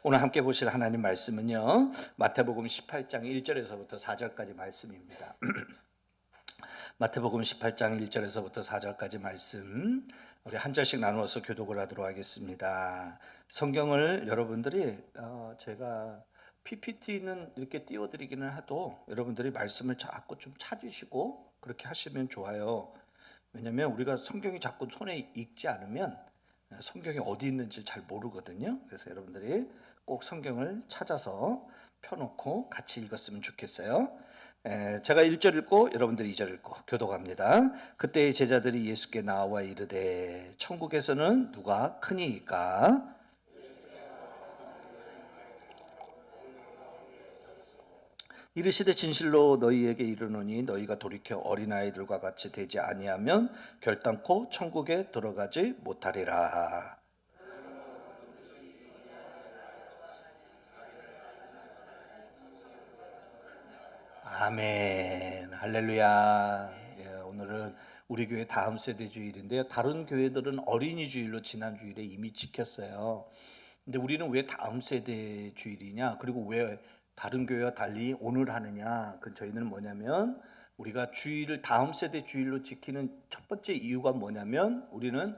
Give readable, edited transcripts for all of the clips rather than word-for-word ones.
오늘 함께 보실 하나님 말씀은요, 마태복음 18장 1절에서부터 4절까지 말씀입니다. 마태복음 18장 1절에서부터 4절까지 말씀, 우리 한 절씩 나누어서 교독을 하도록 하겠습니다. 성경을 여러분들이 제가 PPT는 이렇게 띄워드리기는 해도 여러분들이 말씀을 자꾸 좀 찾으시고 그렇게 하시면 좋아요. 왜냐하면 우리가 성경이 자꾸 손에 익지 않으면 성경이 어디 있는지 잘 모르거든요. 그래서 여러분들이 꼭 성경을 찾아서 펴놓고 같이 읽었으면 좋겠어요. 제가 1절 읽고 여러분들이 2절 읽고 교독합니다. 그때의 제자들이 예수께 나와 이르되 천국에서는 누가 크니이까? 이르시되 진실로 너희에게 이르노니 너희가 돌이켜 어린아이들과 같이 되지 아니하면 결단코 천국에 들어가지 못하리라. 아멘. 할렐루야. 예, 오늘은 우리 교회 다음 세대 주일인데요. 다른 교회들은 어린이 주일로 지난 주일에 이미 지켰어요. 근데 우리는 왜 다음 세대 주일이냐? 그리고 왜 다른 교회와 달리 오늘 하느냐? 그 저희는 뭐냐면 우리가 주일을 다음 세대 주일로 지키는 첫 번째 이유가 뭐냐면 우리는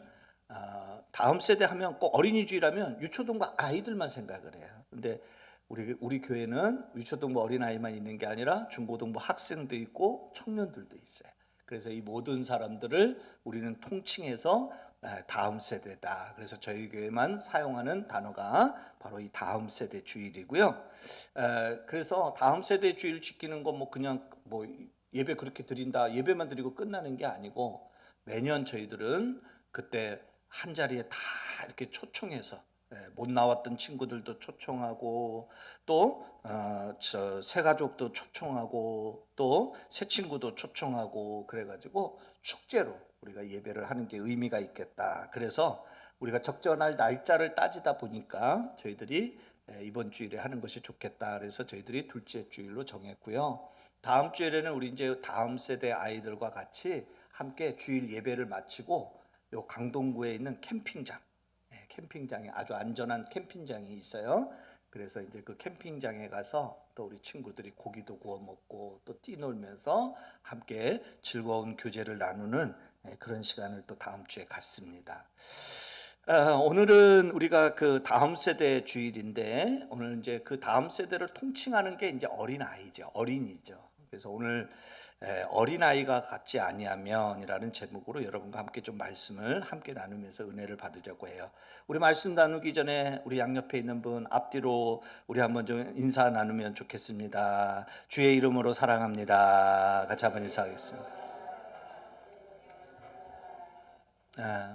다음 세대 하면 꼭 어린이 주일 하면 유초동부 아이들만 생각을 해요. 근데 우리 교회는 유초동부 어린아이만 있는 게 아니라 중고등부 학생도 있고 청년들도 있어요. 그래서 이 모든 사람들을 우리는 통칭해서 다음 세대다. 그래서 저희 교회만 사용하는 단어가 바로 이 다음 세대 주일이고요. 그래서 다음 세대 주일 지키는 거 뭐 그냥 뭐 예배 그렇게 드린다, 예배만 드리고 끝나는 게 아니고 매년 저희들은 그때 한 자리에 다 이렇게 초청해서 못 나왔던 친구들도 초청하고 또 저 새 가족도 초청하고 또 새 친구도 초청하고 그래가지고 축제로 우리가 예배를 하는 게 의미가 있겠다. 그래서 우리가 적절한 날짜를 따지다 보니까 저희들이 이번 주일에 하는 것이 좋겠다. 그래서 저희들이 둘째 주일로 정했고요. 다음 주일에는 우리 이제 다음 세대 아이들과 같이 함께 주일 예배를 마치고 요 강동구에 있는 캠핑장, 캠핑장에 아주 안전한 캠핑장이 있어요. 그래서 이제 그 캠핑장에 가서 또 우리 친구들이 고기도 구워 먹고 또 뛰놀면서 함께 즐거운 교제를 나누는 그런 시간을 또 다음 주에 갖습니다. 오늘은 우리가 그 다음 세대 주일인데 오늘 이제 그 다음 세대를 통칭하는 게 이제 어린 아이죠, 어린이죠. 그래서 오늘 어린아이가 같지 아니하면이라는 제목으로 여러분과 함께 좀 말씀을 함께 나누면서 은혜를 받으려고 해요. 우리 말씀 나누기 전에 우리 양옆에 있는 분 앞뒤로 우리 한번 좀 인사 나누면 좋겠습니다. 주의 이름으로 사랑합니다. 같이 한번 인사하겠습니다.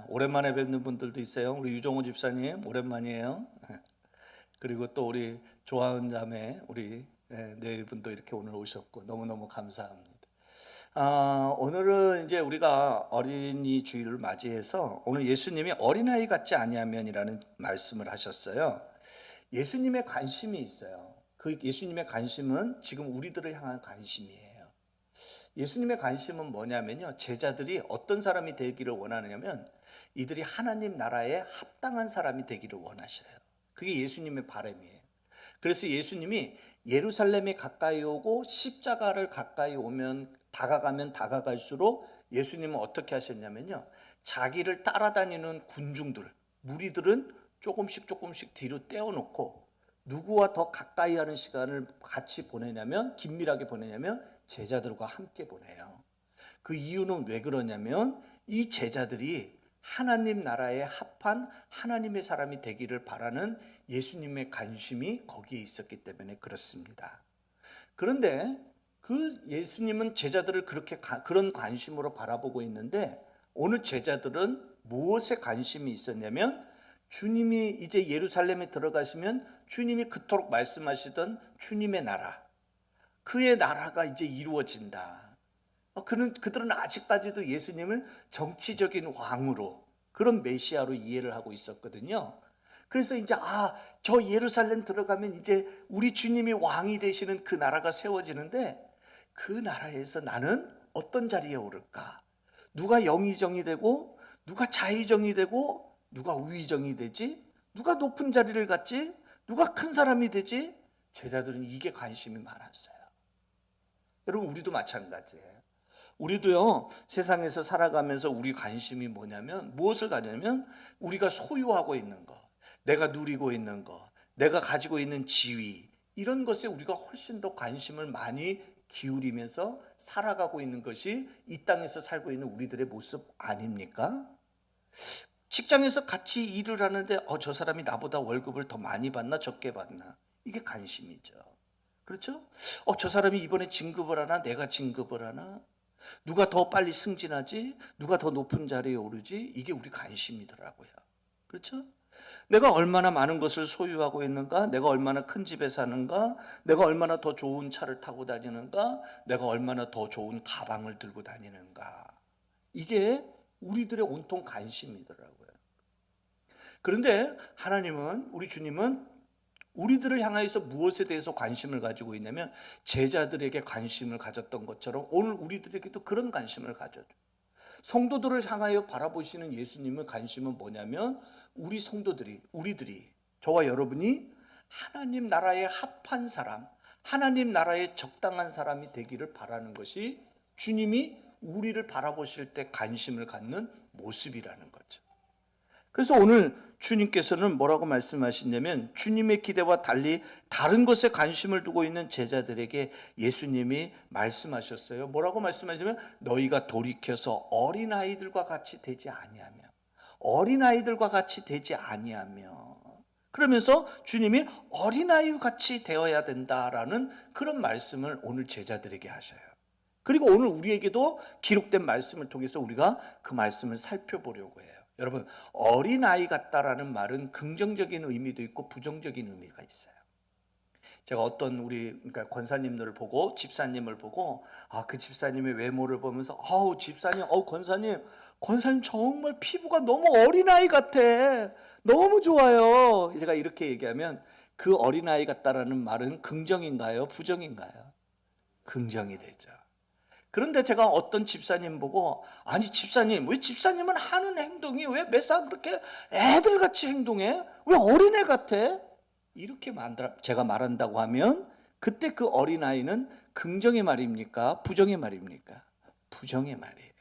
오랜만에 뵙는 분들도 있어요. 우리 유정호 집사님 오랜만이에요. 그리고 또 우리 조하은 자매 우리 네 분도 이렇게 오늘 오셨고 너무너무 감사합니다. 오늘은 이제 우리가 어린이 주일을 맞이해서 오늘 예수님이 어린아이 같지 아니하면이라는 말씀을 하셨어요. 예수님의 관심이 있어요. 그 예수님의 관심은 지금 우리들을 향한 관심이에요. 예수님의 관심은 뭐냐면요, 제자들이 어떤 사람이 되기를 원하느냐면 이들이 하나님 나라에 합당한 사람이 되기를 원하셔요. 그게 예수님의 바람이에요. 그래서 예수님이 예루살렘에 가까이 오고 십자가를 가까이 오면 다가가면 다가갈수록 예수님은 어떻게 하셨냐면요, 자기를 따라다니는 군중들, 무리들은 조금씩 조금씩 뒤로 떼어놓고 누구와 더 가까이 하는 시간을 같이 보내냐면, 긴밀하게 보내냐면 제자들과 함께 보내요. 그 이유는 왜 그러냐면 이 제자들이 하나님 나라에 합한 하나님의 사람이 되기를 바라는 예수님의 관심이 거기에 있었기 때문에 그렇습니다. 그런데 그 예수님은 제자들을 그렇게 그런 관심으로 바라보고 있는데 오늘 제자들은 무엇에 관심이 있었냐면 주님이 이제 예루살렘에 들어가시면 주님이 그토록 말씀하시던 주님의 나라, 그의 나라가 이제 이루어진다. 그들은 아직까지도 예수님을 정치적인 왕으로, 그런 메시아로 이해를 하고 있었거든요. 그래서 이제 저 예루살렘 들어가면 이제 우리 주님이 왕이 되시는 그 나라가 세워지는데 그 나라에서 나는 어떤 자리에 오를까? 누가 영의정이 되고 누가 자의정이 되고 누가 우의정이 되지? 누가 높은 자리를 갖지? 누가 큰 사람이 되지? 제자들은 이게 관심이 많았어요. 여러분, 우리도 마찬가지예요. 우리도요, 세상에서 살아가면서 우리 관심이 뭐냐면, 무엇을 가냐면 우리가 소유하고 있는 것, 내가 누리고 있는 것, 내가 가지고 있는 지위, 이런 것에 우리가 훨씬 더 관심을 많이 기울이면서 살아가고 있는 것이 이 땅에서 살고 있는 우리들의 모습 아닙니까? 직장에서 같이 일을 하는데 저 사람이 나보다 월급을 더 많이 받나 적게 받나, 이게 관심이죠. 그렇죠? 저 사람이 이번에 진급을 하나 내가 진급을 하나, 누가 더 빨리 승진하지, 누가 더 높은 자리에 오르지, 이게 우리 관심이더라고요. 그렇죠? 내가 얼마나 많은 것을 소유하고 있는가, 내가 얼마나 큰 집에 사는가, 내가 얼마나 더 좋은 차를 타고 다니는가, 내가 얼마나 더 좋은 가방을 들고 다니는가, 이게 우리들의 온통 관심이더라고요. 그런데 하나님은, 우리 주님은 우리들을 향하여서 무엇에 대해서 관심을 가지고 있냐면, 제자들에게 관심을 가졌던 것처럼 오늘 우리들에게도 그런 관심을 가져줘. 성도들을 향하여 바라보시는 예수님의 관심은 뭐냐면, 우리 성도들이, 우리들이, 저와 여러분이 하나님 나라에 합한 사람, 하나님 나라에 적당한 사람이 되기를 바라는 것이 주님이 우리를 바라보실 때 관심을 갖는 모습이라는 거죠. 그래서 오늘 주님께서는 뭐라고 말씀하시냐면, 주님의 기대와 달리 다른 것에 관심을 두고 있는 제자들에게 예수님이 말씀하셨어요. 뭐라고 말씀하시냐면, 너희가 돌이켜서 어린아이들과 같이 되지 아니하며, 어린아이들과 같이 되지 아니하며, 그러면서 주님이 어린아이 같이 되어야 된다라는 그런 말씀을 오늘 제자들에게 하셔요. 그리고 오늘 우리에게도 기록된 말씀을 통해서 우리가 그 말씀을 살펴보려고 해요. 여러분, 어린아이 같다라는 말은 긍정적인 의미도 있고 부정적인 의미가 있어요. 제가 어떤 그러니까 권사님들을 보고, 집사님을 보고, 그 집사님의 외모를 보면서, 집사님, 권사님 정말 피부가 너무 어린아이 같아, 너무 좋아요, 제가 이렇게 얘기하면, 그 어린아이 같다라는 말은 긍정인가요, 부정인가요? 긍정이 되죠. 그런데 제가 어떤 집사님 보고, 아니 집사님, 왜 집사님은 하는 행동이 왜 매사 그렇게 애들같이 행동해? 왜 어린애 같아? 이렇게 제가 말한다고 하면, 그때 그 어린아이는 긍정의 말입니까, 부정의 말입니까? 부정의 말이에요.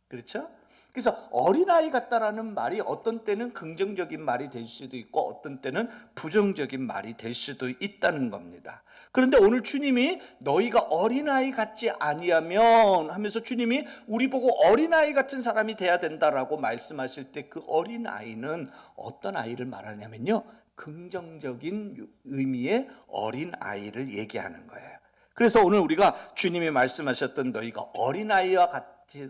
그렇죠? 그래서 어린아이 같다라는 말이 어떤 때는 긍정적인 말이 될 수도 있고, 어떤 때는 부정적인 말이 될 수도 있다는 겁니다. 그런데 오늘 주님이 너희가 어린아이 같지 아니하면 하면서, 주님이 우리 보고 어린아이 같은 사람이 돼야 된다라고 말씀하실 때, 그 어린아이는 어떤 아이를 말하냐면요, 긍정적인 의미의 어린아이를 얘기하는 거예요. 그래서 오늘 우리가 주님이 말씀하셨던 너희가 어린아이와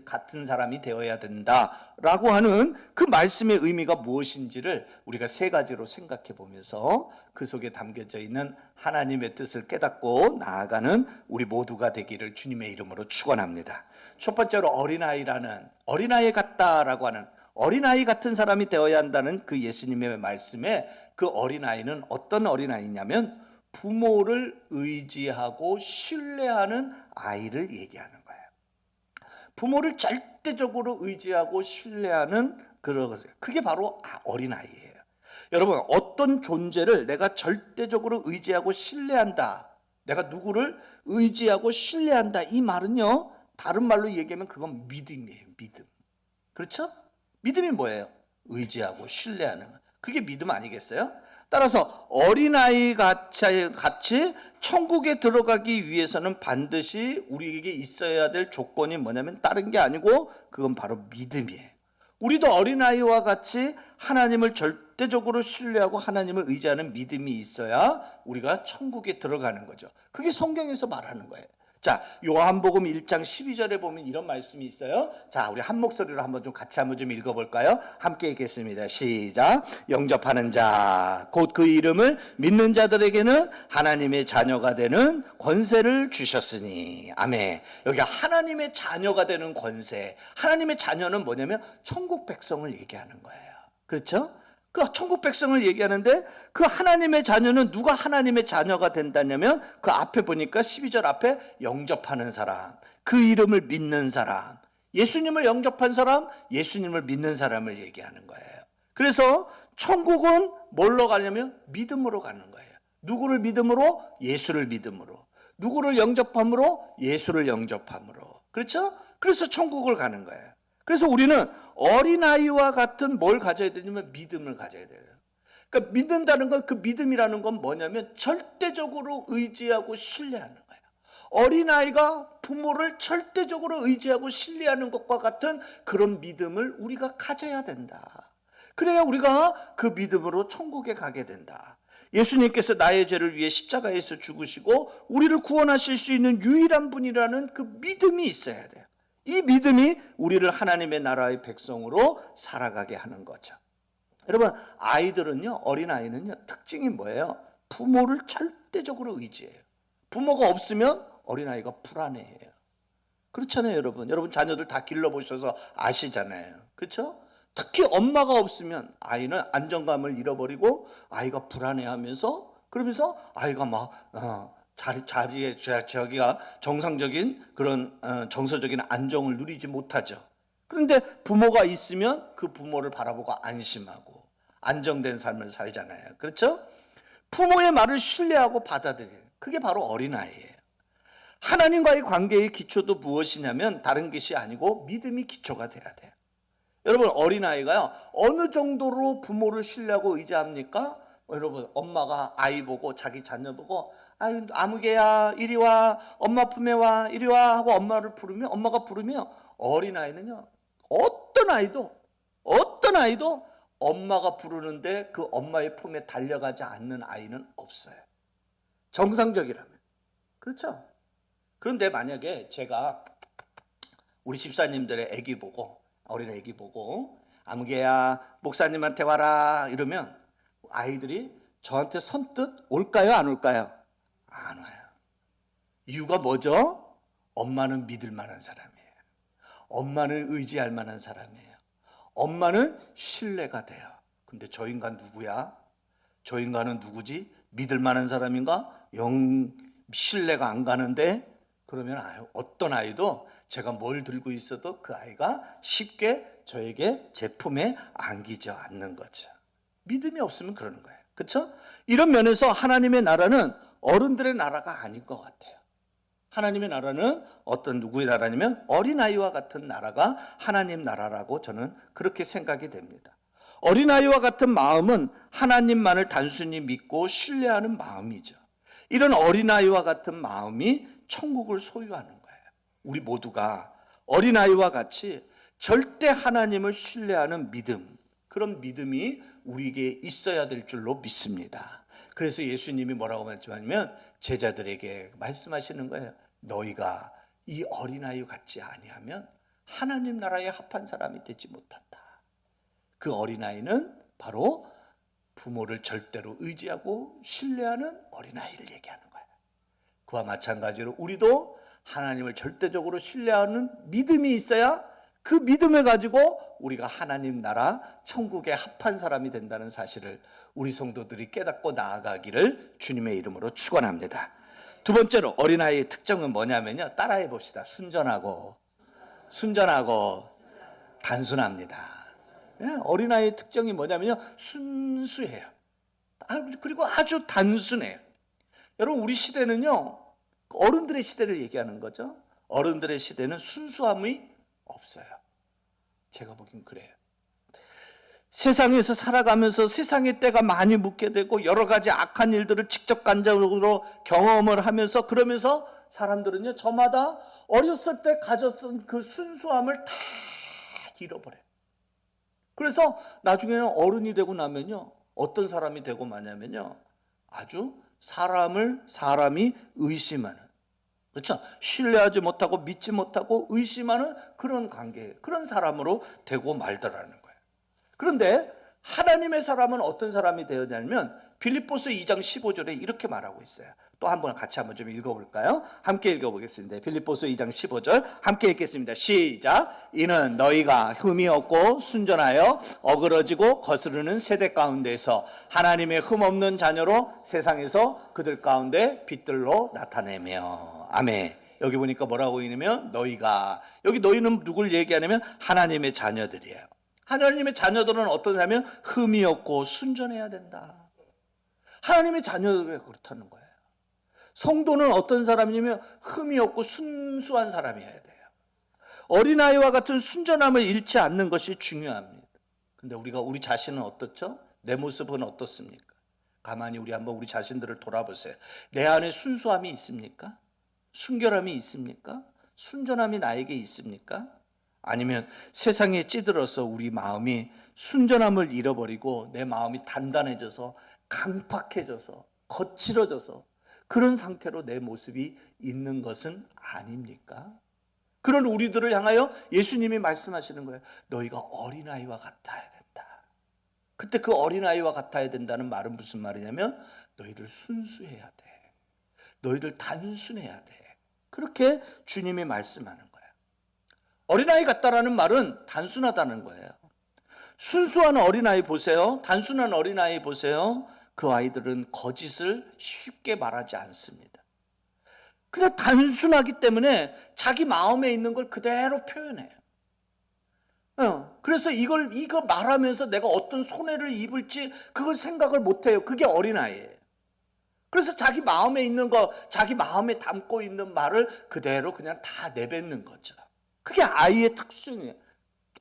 같은 사람이 되어야 된다라고 하는 그 말씀의 의미가 무엇인지를 우리가 세 가지로 생각해 보면서 그 속에 담겨져 있는 하나님의 뜻을 깨닫고 나아가는 우리 모두가 되기를 주님의 이름으로 축원합니다. 첫 번째로 어린아이 같다라고 하는, 어린아이 같은 사람이 되어야 한다는 그 예수님의 말씀에, 그 어린아이는 어떤 어린아이냐면 부모를 의지하고 신뢰하는 아이를 얘기하는 거예요. 부모를 절대적으로 의지하고 신뢰하는 그런 것, 그게 바로 어린아이예요. 여러분, 어떤 존재를 내가 절대적으로 의지하고 신뢰한다, 내가 누구를 의지하고 신뢰한다, 이 말은요, 다른 말로 얘기하면 그건 믿음이에요. 믿음. 그렇죠? 믿음이 뭐예요? 의지하고 신뢰하는 것. 그게 믿음 아니겠어요? 따라서 어린아이 같이 천국에 들어가기 위해서는 반드시 우리에게 있어야 될 조건이 뭐냐면 다른 게 아니고 그건 바로 믿음이에요. 우리도 어린아이와 같이 하나님을 절대적으로 신뢰하고 하나님을 의지하는 믿음이 있어야 우리가 천국에 들어가는 거죠. 그게 성경에서 말하는 거예요. 자, 요한복음 1장 12절에 보면 이런 말씀이 있어요. 자, 우리 한 목소리로 한번 좀 같이 한번 좀 읽어볼까요? 함께 읽겠습니다. 시작. 영접하는 자, 곧 그 이름을 믿는 자들에게는 하나님의 자녀가 되는 권세를 주셨으니. 아멘. 여기 하나님의 자녀가 되는 권세, 하나님의 자녀는 뭐냐면 천국 백성을 얘기하는 거예요. 그렇죠? 그 천국 백성을 얘기하는데, 그 하나님의 자녀는 누가 하나님의 자녀가 된다냐면, 그 앞에 보니까 12절 앞에 영접하는 사람, 그 이름을 믿는 사람, 예수님을 영접한 사람, 예수님을 믿는 사람을 얘기하는 거예요. 그래서 천국은 뭘로 가냐면 믿음으로 가는 거예요. 누구를 믿음으로? 예수를 믿음으로. 누구를 영접함으로? 예수를 영접함으로. 그렇죠? 그래서 천국을 가는 거예요. 그래서 우리는 어린아이와 같은 뭘 가져야 되냐면 믿음을 가져야 돼요. 그러니까 믿는다는 건, 그 믿음이라는 건 뭐냐면 절대적으로 의지하고 신뢰하는 거예요. 어린아이가 부모를 절대적으로 의지하고 신뢰하는 것과 같은 그런 믿음을 우리가 가져야 된다. 그래야 우리가 그 믿음으로 천국에 가게 된다. 예수님께서 나의 죄를 위해 십자가에서 죽으시고 우리를 구원하실 수 있는 유일한 분이라는 그 믿음이 있어야 돼요. 이 믿음이 우리를 하나님의 나라의 백성으로 살아가게 하는 거죠. 여러분, 아이들은요, 어린아이는요, 특징이 뭐예요? 부모를 절대적으로 의지해요. 부모가 없으면 어린아이가 불안해해요. 그렇잖아요, 여러분. 여러분 자녀들 다 길러보셔서 아시잖아요. 그렇죠? 특히 엄마가 없으면 아이는 안정감을 잃어버리고 아이가 불안해하면서, 그러면서 아이가 막 자리에 자기가 정상적인 그런 정서적인 안정을 누리지 못하죠. 그런데 부모가 있으면 그 부모를 바라보고 안심하고 안정된 삶을 살잖아요. 그렇죠? 부모의 말을 신뢰하고 받아들여요. 그게 바로 어린아이예요. 하나님과의 관계의 기초도 무엇이냐면 다른 것이 아니고 믿음이 기초가 돼야 돼요. 여러분, 어린아이가요, 어느 정도로 부모를 신뢰하고 의지합니까? 여러분, 엄마가 아이 보고, 자기 자녀 보고, 아유, 아무개야, 이리 와, 엄마 품에 와, 이리 와 하고 엄마가 부르면 어린아이는요, 어떤 아이도 엄마가 부르는데 그 엄마의 품에 달려가지 않는 아이는 없어요. 정상적이라면. 그렇죠? 그런데 만약에 제가 우리 집사님들의 어린 애기 보고 아무개야, 목사님한테 와라 이러면 아이들이 저한테 선뜻 올까요, 안 올까요? 안 와요. 이유가 뭐죠? 엄마는 믿을 만한 사람이에요. 엄마는 의지할 만한 사람이에요. 엄마는 신뢰가 돼요. 근데 저 인간 누구야? 저 인간은 누구지? 믿을 만한 사람인가? 영 신뢰가 안 가는데? 그러면 어떤 아이도 제가 뭘 들고 있어도 그 아이가 쉽게 저에게 제 품에 안기지 않는 거죠. 믿음이 없으면 그러는 거예요. 그렇죠? 이런 면에서 하나님의 나라는 어른들의 나라가 아닌 것 같아요. 하나님의 나라는 어떤 누구의 나라냐면 어린아이와 같은 나라가 하나님 나라라고 저는 그렇게 생각이 됩니다. 어린아이와 같은 마음은 하나님만을 단순히 믿고 신뢰하는 마음이죠. 이런 어린아이와 같은 마음이 천국을 소유하는 거예요. 우리 모두가 어린아이와 같이 절대 하나님을 신뢰하는 믿음, 그런 믿음이 우리에게 있어야 될 줄로 믿습니다. 그래서 예수님이 뭐라고 말씀하냐면 제자들에게 말씀하시는 거예요. 너희가 이 어린아이 같지 아니하면 하나님 나라에 합한 사람이 되지 못한다. 그 어린아이는 바로 부모를 절대로 의지하고 신뢰하는 어린아이를 얘기하는 거예요. 그와 마찬가지로 우리도 하나님을 절대적으로 신뢰하는 믿음이 있어야 그 믿음을 가지고 우리가 하나님 나라 천국에 합한 사람이 된다는 사실을 우리 성도들이 깨닫고 나아가기를 주님의 이름으로 축원합니다. 두 번째로 어린아이의 특징은 뭐냐면요, 따라해 봅시다. 순전하고 단순합니다. 어린아이의 특징이 뭐냐면요, 순수해요. 그리고 아주 단순해요. 여러분, 우리 시대는요, 어른들의 시대를 얘기하는 거죠. 어른들의 시대는 순수함이 없어요. 제가 보기엔 그래요. 세상에서 살아가면서 세상의 때가 많이 묻게 되고 여러 가지 악한 일들을 직접 간접적으로 경험을 하면서, 그러면서 사람들은요, 저마다 어렸을 때 가졌던 그 순수함을 다 잃어버려요. 그래서 나중에는 어른이 되고 나면요, 어떤 사람이 되고 마냐면요, 아주 사람이 의심하는, 그렇죠? 신뢰하지 못하고 믿지 못하고 의심하는 그런 관계, 그런 사람으로 되고 말더라는 거예요. 그런데 하나님의 사람은 어떤 사람이 되었냐면 빌립보서 2장 15절에 이렇게 말하고 있어요. 또 한번 같이 한번 좀 읽어볼까요? 함께 읽어보겠습니다. 빌립보서 2장 15절 함께 읽겠습니다. 시작. 이는 너희가 흠이 없고 순전하여 어그러지고 거스르는 세대 가운데서 하나님의 흠 없는 자녀로 세상에서 그들 가운데 빛들로 나타내며. 아멘. 여기 보니까 뭐라고 있냐면 너희가, 여기 너희는 누굴 얘기하냐면 하나님의 자녀들이에요. 하나님의 자녀들은 어떠냐면 흠이 없고 순전해야 된다. 하나님의 자녀들이 그렇다는 거예요. 성도는 어떤 사람이냐면 흠이 없고 순수한 사람이어야 돼요. 어린아이와 같은 순전함을 잃지 않는 것이 중요합니다. 근데 우리 자신은 어떻죠? 내 모습은 어떻습니까? 가만히 우리 자신들을 돌아보세요. 내 안에 순수함이 있습니까? 순결함이 있습니까? 순전함이 나에게 있습니까? 아니면 세상에 찌들어서 우리 마음이 순전함을 잃어버리고 내 마음이 단단해져서 강팍해져서 거칠어져서 그런 상태로 내 모습이 있는 것은 아닙니까? 그런 우리들을 향하여 예수님이 말씀하시는 거예요. 너희가 어린아이와 같아야 된다. 그때 그 어린아이와 같아야 된다는 말은 무슨 말이냐면 너희들 순수해야 돼. 너희들 단순해야 돼. 그렇게 주님이 말씀하는 거예요. 어린아이 같다라는 말은 단순하다는 거예요. 순수한 어린아이 보세요. 단순한 어린아이 보세요. 그 아이들은 거짓을 쉽게 말하지 않습니다. 그냥 단순하기 때문에 자기 마음에 있는 걸 그대로 표현해요. 그래서 이걸 말하면서 내가 어떤 손해를 입을지 그걸 생각을 못해요. 그게 어린아이예요. 그래서 자기 마음에 있는 거, 자기 마음에 담고 있는 말을 그대로 그냥 다 내뱉는 거죠. 그게 아이의 특징이에요.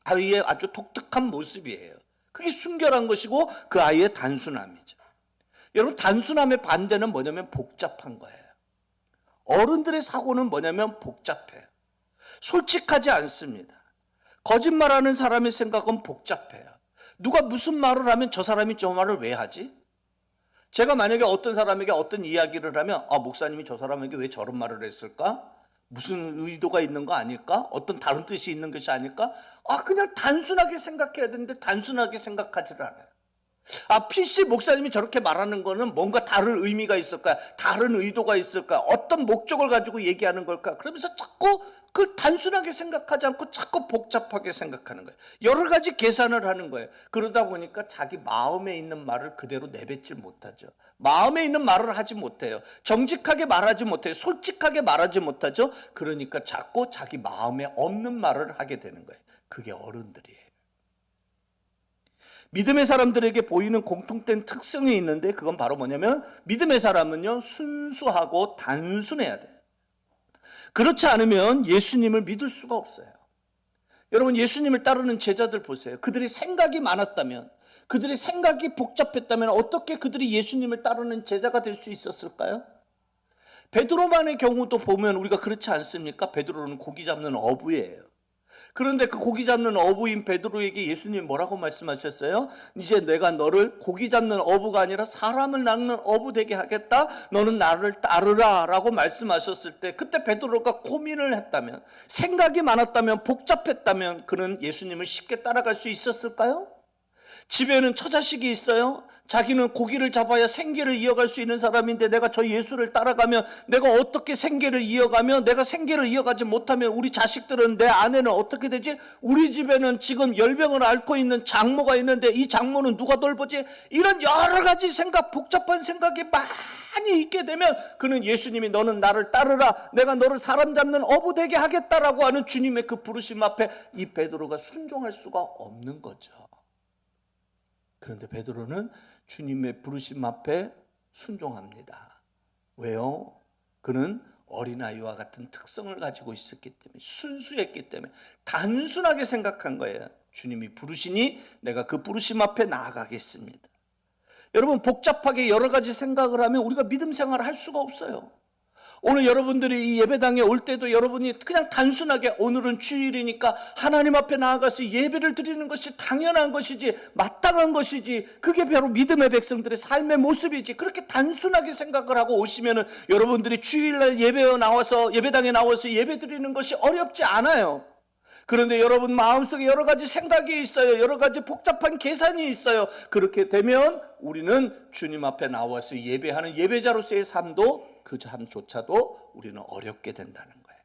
아이의 아주 독특한 모습이에요. 그게 순결한 것이고 그 아이의 단순함이죠. 여러분, 단순함의 반대는 뭐냐면 복잡한 거예요. 어른들의 사고는 뭐냐면 복잡해요. 솔직하지 않습니다. 거짓말하는 사람의 생각은 복잡해요. 누가 무슨 말을 하면 저 사람이 저 말을 왜 하지? 제가 만약에 어떤 사람에게 어떤 이야기를 하면 목사님이 저 사람에게 왜 저런 말을 했을까? 무슨 의도가 있는 거 아닐까? 어떤 다른 뜻이 있는 것이 아닐까? 그냥 단순하게 생각해야 되는데 단순하게 생각하지를 않아요. PC 목사님이 저렇게 말하는 거는 뭔가 다른 의미가 있을까? 다른 의도가 있을까? 어떤 목적을 가지고 얘기하는 걸까? 그러면서 자꾸 그걸 단순하게 생각하지 않고 자꾸 복잡하게 생각하는 거예요. 여러 가지 계산을 하는 거예요. 그러다 보니까 자기 마음에 있는 말을 그대로 내뱉지 못하죠. 마음에 있는 말을 하지 못해요. 정직하게 말하지 못해요. 솔직하게 말하지 못하죠. 그러니까 자꾸 자기 마음에 없는 말을 하게 되는 거예요. 그게 어른들이에요. 믿음의 사람들에게 보이는 공통된 특성이 있는데 그건 바로 뭐냐면 믿음의 사람은요 순수하고 단순해야 돼요. 그렇지 않으면 예수님을 믿을 수가 없어요. 여러분, 예수님을 따르는 제자들 보세요. 그들이 생각이 많았다면, 그들이 생각이 복잡했다면 어떻게 그들이 예수님을 따르는 제자가 될 수 있었을까요? 베드로만의 경우도 보면 우리가 그렇지 않습니까? 베드로는 고기 잡는 어부예요. 그런데 그 고기 잡는 어부인 베드로에게 예수님이 뭐라고 말씀하셨어요? 이제 내가 너를 고기 잡는 어부가 아니라 사람을 낚는 어부 되게 하겠다. 너는 나를 따르라 라고 말씀하셨을 때 그때 베드로가 고민을 했다면, 생각이 많았다면, 복잡했다면 그는 예수님을 쉽게 따라갈 수 있었을까요? 집에는 처자식이 있어요. 자기는 고기를 잡아야 생계를 이어갈 수 있는 사람인데 내가 저 예수를 따라가면 내가 어떻게 생계를 이어가며 내가 생계를 이어가지 못하면 우리 자식들은, 내 아내는 어떻게 되지? 우리 집에는 지금 열병을 앓고 있는 장모가 있는데 이 장모는 누가 돌보지? 이런 여러 가지 생각, 복잡한 생각이 많이 있게 되면 그는 예수님이 너는 나를 따르라, 내가 너를 사람 잡는 어부 되게 하겠다라고 하는 주님의 그 부르심 앞에 이 베드로가 순종할 수가 없는 거죠. 그런데 베드로는 주님의 부르심 앞에 순종합니다. 왜요? 그는 어린아이와 같은 특성을 가지고 있었기 때문에, 순수했기 때문에, 단순하게 생각한 거예요. 주님이 부르시니 내가 그 부르심 앞에 나아가겠습니다. 여러분, 복잡하게 여러 가지 생각을 하면 우리가 믿음 생활을 할 수가 없어요. 오늘 여러분들이 이 예배당에 올 때도 여러분이 그냥 단순하게 오늘은 주일이니까 하나님 앞에 나아가서 예배를 드리는 것이 당연한 것이지, 마땅한 것이지, 그게 바로 믿음의 백성들의 삶의 모습이지, 그렇게 단순하게 생각을 하고 오시면은 여러분들이 주일날 예배당에 나와서 예배 드리는 것이 어렵지 않아요. 그런데 여러분 마음속에 여러 가지 생각이 있어요. 여러 가지 복잡한 계산이 있어요. 그렇게 되면 우리는 주님 앞에 나와서 예배하는 예배자로서의 삶도, 그 삶조차도 우리는 어렵게 된다는 거예요.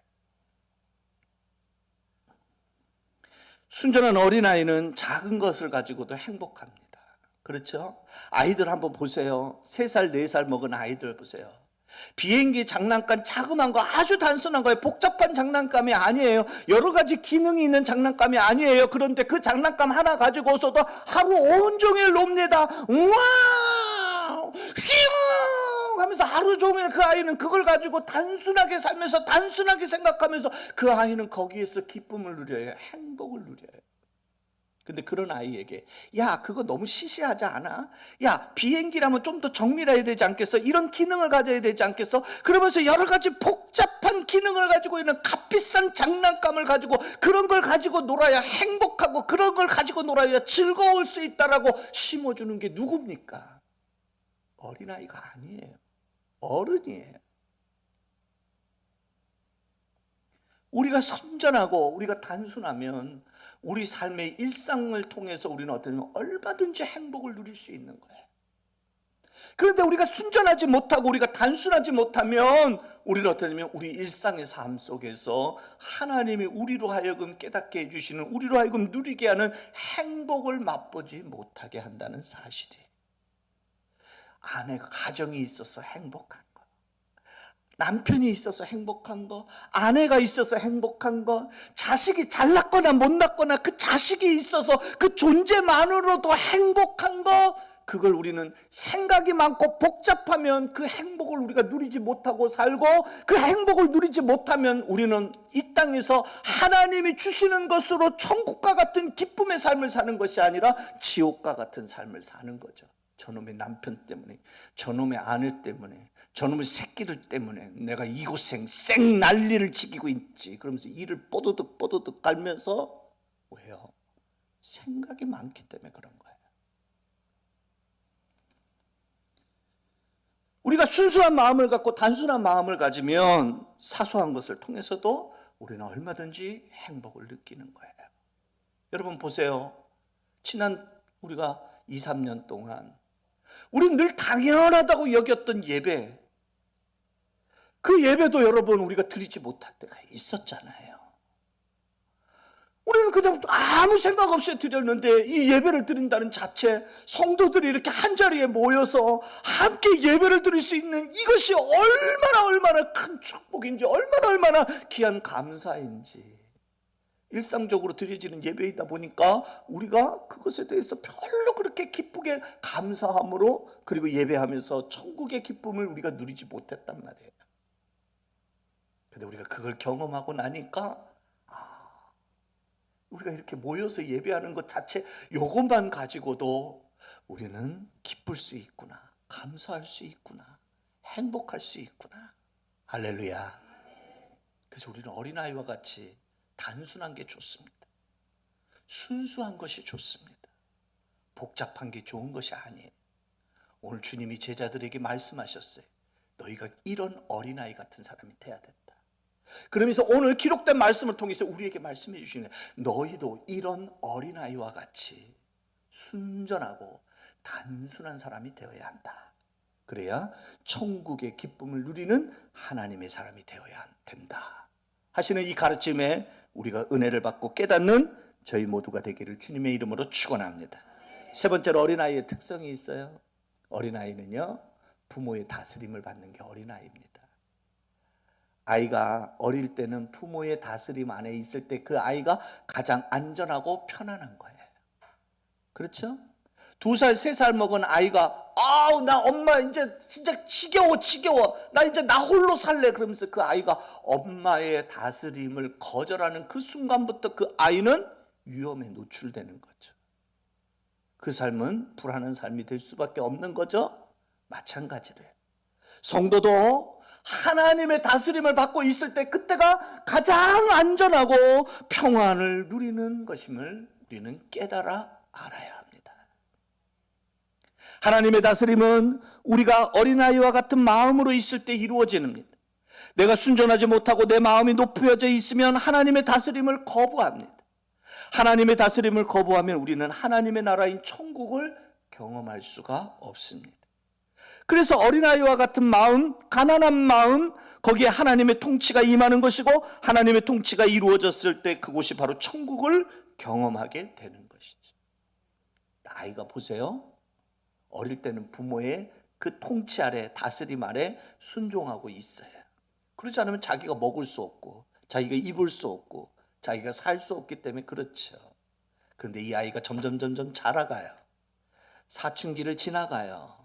순전한 어린아이는 작은 것을 가지고도 행복합니다. 그렇죠? 아이들 한번 보세요. 3살, 4살 먹은 아이들 보세요. 비행기 장난감 자그만 거, 아주 단순한 거예요. 복잡한 장난감이 아니에요. 여러 가지 기능이 있는 장난감이 아니에요. 그런데 그 장난감 하나 가지고서도 하루 온종일 놉니다. 우와! 휘웅 하면서 하루 종일 그 아이는 그걸 가지고 단순하게 살면서 단순하게 생각하면서 그 아이는 거기에서 기쁨을 누려요. 행복을 누려요. 근데 그런 아이에게 야 그거 너무 시시하지 않아? 야 비행기라면 좀 더 정밀해야 되지 않겠어? 이런 기능을 가져야 되지 않겠어? 그러면서 여러 가지 복잡한 기능을 가지고 있는 값비싼 장난감을 가지고 그런 걸 가지고 놀아야 행복하고 그런 걸 가지고 놀아야 즐거울 수 있다라고 심어주는 게 누굽니까? 어린아이가 아니에요. 어른이에요. 우리가 선전하고 우리가 단순하면 우리 삶의 일상을 통해서 우리는 어떤 얼마든지 행복을 누릴 수 있는 거예요. 그런데 우리가 순전하지 못하고 우리가 단순하지 못하면 우리는 어떠냐면 우리 일상의 삶 속에서 하나님이 우리로 하여금 깨닫게 해주시는 우리로 하여금 누리게 하는 행복을 맛보지 못하게 한다는 사실이에요. 아내가 가정이 있어서 행복한 거, 남편이 있어서 행복한 거, 아내가 있어서 행복한 거, 자식이 잘났거나 못났거나 그 자식이 있어서 그 존재만으로도 행복한 거, 그걸 우리는 생각이 많고 복잡하면 그 행복을 우리가 누리지 못하고 살고 그 행복을 누리지 못하면 우리는 이 땅에서 하나님이 주시는 것으로 천국과 같은 기쁨의 삶을 사는 것이 아니라 지옥과 같은 삶을 사는 거죠. 저놈의 남편 때문에, 저놈의 아내 때문에, 저놈의 새끼들 때문에 내가 이 고생 생 난리를 지키고 있지. 그러면서 이를 뽀드득 뽀드득 깔면서 왜요? 생각이 많기 때문에 그런 거예요. 우리가 순수한 마음을 갖고 단순한 마음을 가지면 사소한 것을 통해서도 우리는 얼마든지 행복을 느끼는 거예요. 여러분 보세요. 지난 우리가 2, 3년 동안 우리는 늘 당연하다고 여겼던 예배, 그 예배도 여러분 우리가 드리지 못할 때가 있었잖아요. 우리는 그냥 아무 생각 없이 드렸는데 이 예배를 드린다는 자체, 성도들이 이렇게 한자리에 모여서 함께 예배를 드릴 수 있는 이것이 얼마나 큰 축복인지, 얼마나 귀한 감사인지, 일상적으로 드려지는 예배이다 보니까 우리가 그것에 대해서 별로 그렇게 기쁘게 감사함으로, 그리고 예배하면서 천국의 기쁨을 우리가 누리지 못했단 말이에요. 근데 우리가 그걸 경험하고 나니까 우리가 이렇게 모여서 예배하는 것 자체, 요것만 가지고도 우리는 기쁠 수 있구나, 감사할 수 있구나, 행복할 수 있구나. 할렐루야. 그래서 우리는 어린아이와 같이 단순한 게 좋습니다. 순수한 것이 좋습니다. 복잡한 게 좋은 것이 아니에요. 오늘 주님이 제자들에게 말씀하셨어요. 너희가 이런 어린아이 같은 사람이 돼야 된다. 그러면서 오늘 기록된 말씀을 통해서 우리에게 말씀해 주시는 거예요. 너희도 이런 어린아이와 같이 순전하고 단순한 사람이 되어야 한다. 그래야 천국의 기쁨을 누리는 하나님의 사람이 되어야 된다 하시는 이 가르침에 우리가 은혜를 받고 깨닫는 저희 모두가 되기를 주님의 이름으로 축원합니다. 세 번째로 어린아이의 특성이 있어요. 어린아이는요, 부모의 다스림을 받는 게 어린아이입니다. 아이가 어릴 때는 부모의 다스림 안에 있을 때 그 아이가 가장 안전하고 편안한 거예요. 그렇죠? 2살, 3살 먹은 아이가 나 엄마 이제 진짜 지겨워 나 이제 나 홀로 살래 그러면서 그 아이가 엄마의 다스림을 거절하는 그 순간부터 그 아이는 위험에 노출되는 거죠. 그 삶은 불안한 삶이 될 수밖에 없는 거죠. 마찬가지로 성도도 하나님의 다스림을 받고 있을 때 그때가 가장 안전하고 평안을 누리는 것임을 우리는 깨달아 알아야 합니다. 하나님의 다스림은 우리가 어린아이와 같은 마음으로 있을 때 이루어집니다. 내가 순전하지 못하고 내 마음이 높여져 있으면 하나님의 다스림을 거부합니다. 하나님의 다스림을 거부하면 우리는 하나님의 나라인 천국을 경험할 수가 없습니다. 그래서 어린아이와 같은 마음, 가난한 마음, 거기에 하나님의 통치가 임하는 것이고 하나님의 통치가 이루어졌을 때 그곳이 바로 천국을 경험하게 되는 것이죠. 아이가 보세요. 어릴 때는 부모의 그 통치 아래, 다스림 아래 순종하고 있어요. 그렇지 않으면 자기가 먹을 수 없고 자기가 입을 수 없고 자기가 살 수 없기 때문에 그렇죠. 그런데 이 아이가 점점 자라가요. 사춘기를 지나가요.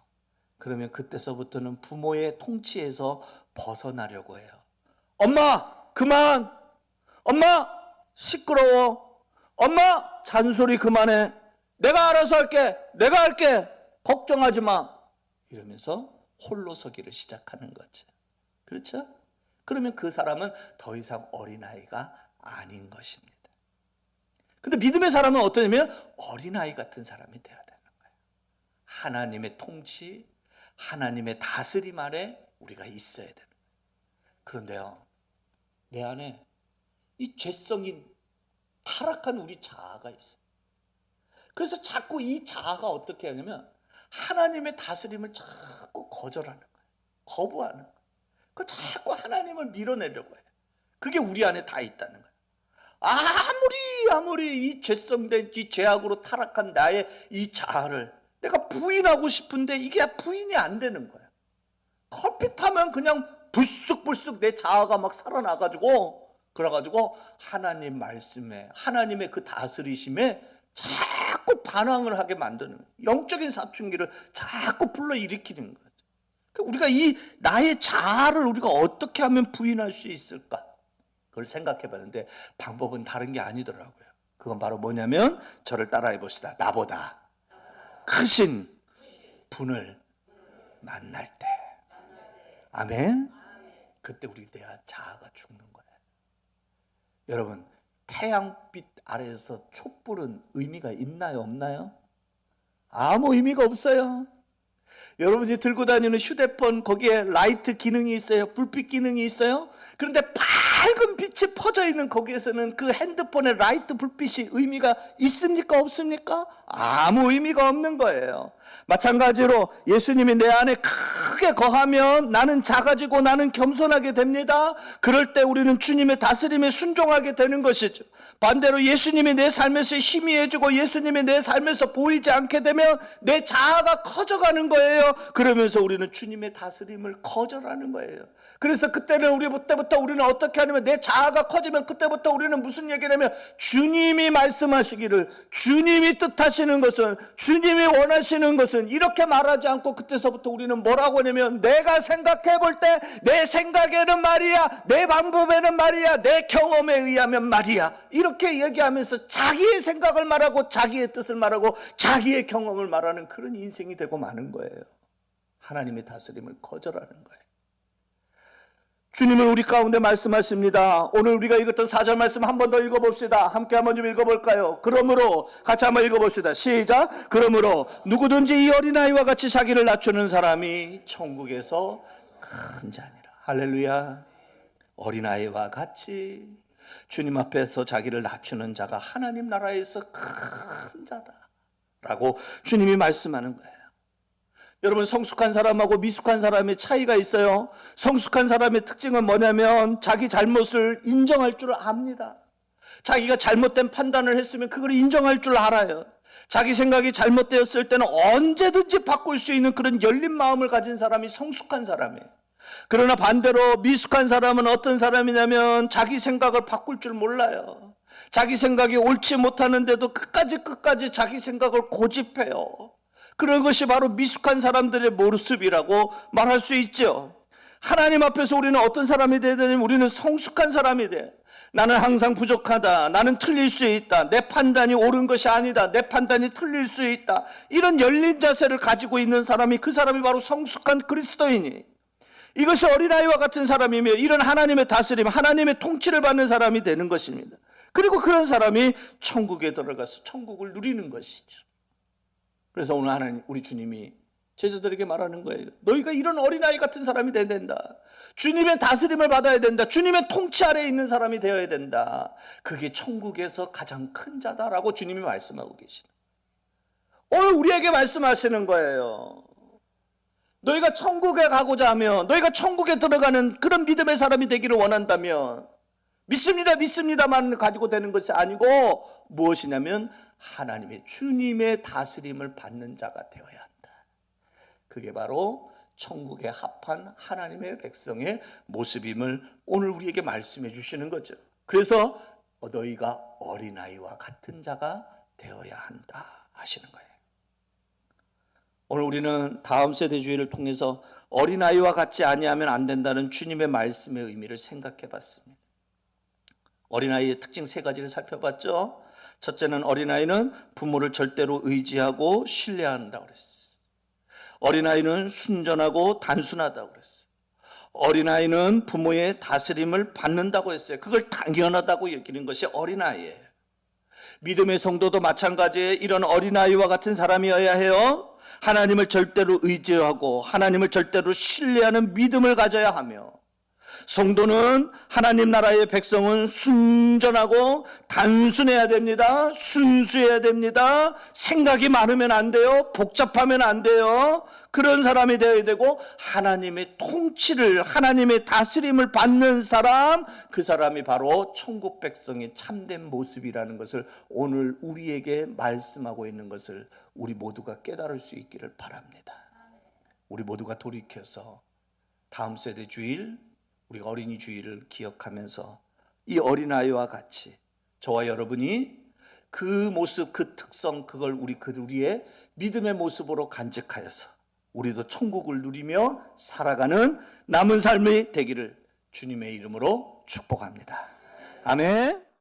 그러면 그때서부터는 부모의 통치에서 벗어나려고 해요. 엄마 그만, 엄마 시끄러워, 엄마 잔소리 그만해, 내가 알아서 할게, 내가 할게, 걱정하지 마, 이러면서 홀로 서기를 시작하는 거죠. 그렇죠? 그러면 그 사람은 더 이상 어린아이가 아닌 것입니다. 근데 믿음의 사람은 어떠냐면 어린아이 같은 사람이 되어야 되는 거예요. 하나님의 통치, 하나님의 다스림 아래 우리가 있어야 되는 거예요. 그런데요, 내 안에 이 죄성인 타락한 우리 자아가 있어요. 그래서 자꾸 이 자아가 어떻게 하냐면 하나님의 다스림을 자꾸 거절하는 거예요. 거부하는 거예요. 그 자꾸 하나님을 밀어내려고 해요. 그게 우리 안에 다 있다는 거예요. 아무리 이 죄성된 이 죄악으로 타락한 나의 이 자아를 내가 부인하고 싶은데 이게 부인이 안 되는 거예요. 커피 타면 그냥 불쑥불쑥 내 자아가 막 살아나가지고, 그래가지고 하나님 말씀에, 하나님의 그 다스리심에 자꾸 반항을 하게 만드는 거예요. 영적인 사춘기를 자꾸 불러일으키는 거죠. 우리가 이 나의 자아를 우리가 어떻게 하면 부인할 수 있을까? 그걸 생각해 봤는데 방법은 다른 게 아니더라고요. 그건 바로 뭐냐면, 저를 따라해 봅시다. 나보다 크신 분을 만날 때. 아멘. 그때 우리 내 자아가 죽는 거예요. 여러분, 태양빛 아래에서 촛불은 의미가 있나요, 없나요? 아무 의미가 없어요. 여러분이 들고 다니는 휴대폰, 거기에 라이트 기능이 있어요. 불빛 기능이 있어요. 그런데 밝은 빛이 퍼져 있는 거기에서는 그 핸드폰의 라이트 불빛이 의미가 있습니까, 없습니까? 아무 의미가 없는 거예요. 마찬가지로 예수님이 내 안에 크게 거하면 나는 작아지고 나는 겸손하게 됩니다. 그럴 때 우리는 주님의 다스림에 순종하게 되는 것이죠. 반대로 예수님이 내 삶에서 희미해지고 예수님이 내 삶에서 보이지 않게 되면 내 자아가 커져가는 거예요. 그러면서 우리는 주님의 다스림을 거절하는 거예요. 그래서 그때는 그때부터 우리는 어떻게 하냐면, 내 자아가 커지면 그때부터 우리는 무슨 얘기를 하면, 주님이 말씀하시기를, 주님이 뜻하시는 것은, 주님이 원하시는 것은, 이렇게 말하지 않고 그때서부터 우리는 뭐라고 하냐면, 내가 생각해 볼 때 내 생각에는 말이야, 내 방법에는 말이야, 내 경험에 의하면 말이야, 이렇게 얘기하면서 자기의 생각을 말하고 자기의 뜻을 말하고 자기의 경험을 말하는 그런 인생이 되고 마는 거예요. 하나님의 다스림을 거절하는 거예요. 주님은 우리 가운데 말씀하십니다. 오늘 우리가 읽었던 4절 말씀 한 번 더 읽어봅시다. 함께 한번 좀 읽어볼까요? 그러므로, 같이 한번 읽어봅시다. 시작. 그러므로 누구든지 이 어린아이와 같이 자기를 낮추는 사람이 천국에서 큰 자니라. 할렐루야. 어린아이와 같이 주님 앞에서 자기를 낮추는 자가 하나님 나라에서 큰 자다 라고 주님이 말씀하는 거예요. 여러분, 성숙한 사람하고 미숙한 사람의 차이가 있어요. 성숙한 사람의 특징은 뭐냐면 자기 잘못을 인정할 줄 압니다. 자기가 잘못된 판단을 했으면 그걸 인정할 줄 알아요. 자기 생각이 잘못되었을 때는 언제든지 바꿀 수 있는 그런 열린 마음을 가진 사람이 성숙한 사람이에요. 그러나 반대로 미숙한 사람은 어떤 사람이냐면 자기 생각을 바꿀 줄 몰라요. 자기 생각이 옳지 못하는데도 끝까지 자기 생각을 고집해요. 그런 것이 바로 미숙한 사람들의 모습이라고 말할 수 있죠. 하나님 앞에서 우리는 어떤 사람이 되야 되냐면, 우리는 성숙한 사람이 돼. 나는 항상 부족하다, 나는 틀릴 수 있다, 내 판단이 옳은 것이 아니다, 내 판단이 틀릴 수 있다, 이런 열린 자세를 가지고 있는 사람이, 그 사람이 바로 성숙한 그리스도인이, 이것이 어린아이와 같은 사람이며 이런 하나님의 다스림, 하나님의 통치를 받는 사람이 되는 것입니다. 그리고 그런 사람이 천국에 들어가서 천국을 누리는 것이죠. 그래서 오늘 하나님, 우리 주님이 제자들에게 말하는 거예요. 너희가 이런 어린아이 같은 사람이 되어야 된다. 주님의 다스림을 받아야 된다. 주님의 통치 아래에 있는 사람이 되어야 된다. 그게 천국에서 가장 큰 자다라고 주님이 말씀하고 계시다. 오늘 우리에게 말씀하시는 거예요. 너희가 천국에 가고자 하면, 너희가 천국에 들어가는 그런 믿음의 사람이 되기를 원한다면, 믿습니다만 가지고 되는 것이 아니고 무엇이냐면 하나님의, 주님의 다스림을 받는 자가 되어야 한다. 그게 바로 천국에 합한 하나님의 백성의 모습임을 오늘 우리에게 말씀해 주시는 거죠. 그래서 너희가 어린아이와 같은 자가 되어야 한다 하시는 거예요. 오늘 우리는 다음 세대 주의를 통해서 어린아이와 같지 아니하면 안 된다는 주님의 말씀의 의미를 생각해 봤습니다. 어린아이의 특징 세 가지를 살펴봤죠. 첫째는 어린아이는 부모를 절대로 의지하고 신뢰한다고 그랬어요. 어린아이는 순전하고 단순하다고 그랬어요. 어린아이는 부모의 다스림을 받는다고 했어요. 그걸 당연하다고 여기는 것이 어린아이예요. 믿음의 성도도 마찬가지에 이런 어린아이와 같은 사람이어야 해요. 하나님을 절대로 의지하고 하나님을 절대로 신뢰하는 믿음을 가져야 하며, 성도는 하나님 나라의 백성은 순전하고 단순해야 됩니다. 순수해야 됩니다. 생각이 많으면 안 돼요. 복잡하면 안 돼요. 그런 사람이 되어야 되고, 하나님의 통치를, 하나님의 다스림을 받는 사람, 그 사람이 바로 천국 백성의 참된 모습이라는 것을 오늘 우리에게 말씀하고 있는 것을 우리 모두가 깨달을 수 있기를 바랍니다. 우리 모두가 돌이켜서 다음 세대 주일, 우리가 어린이 주일을 기억하면서 이 어린아이와 같이 저와 여러분이 그 모습, 그 특성, 그걸 우리의 믿음의 모습으로 간직하여서 우리도 천국을 누리며 살아가는 남은 삶이 되기를 주님의 이름으로 축복합니다. 아멘.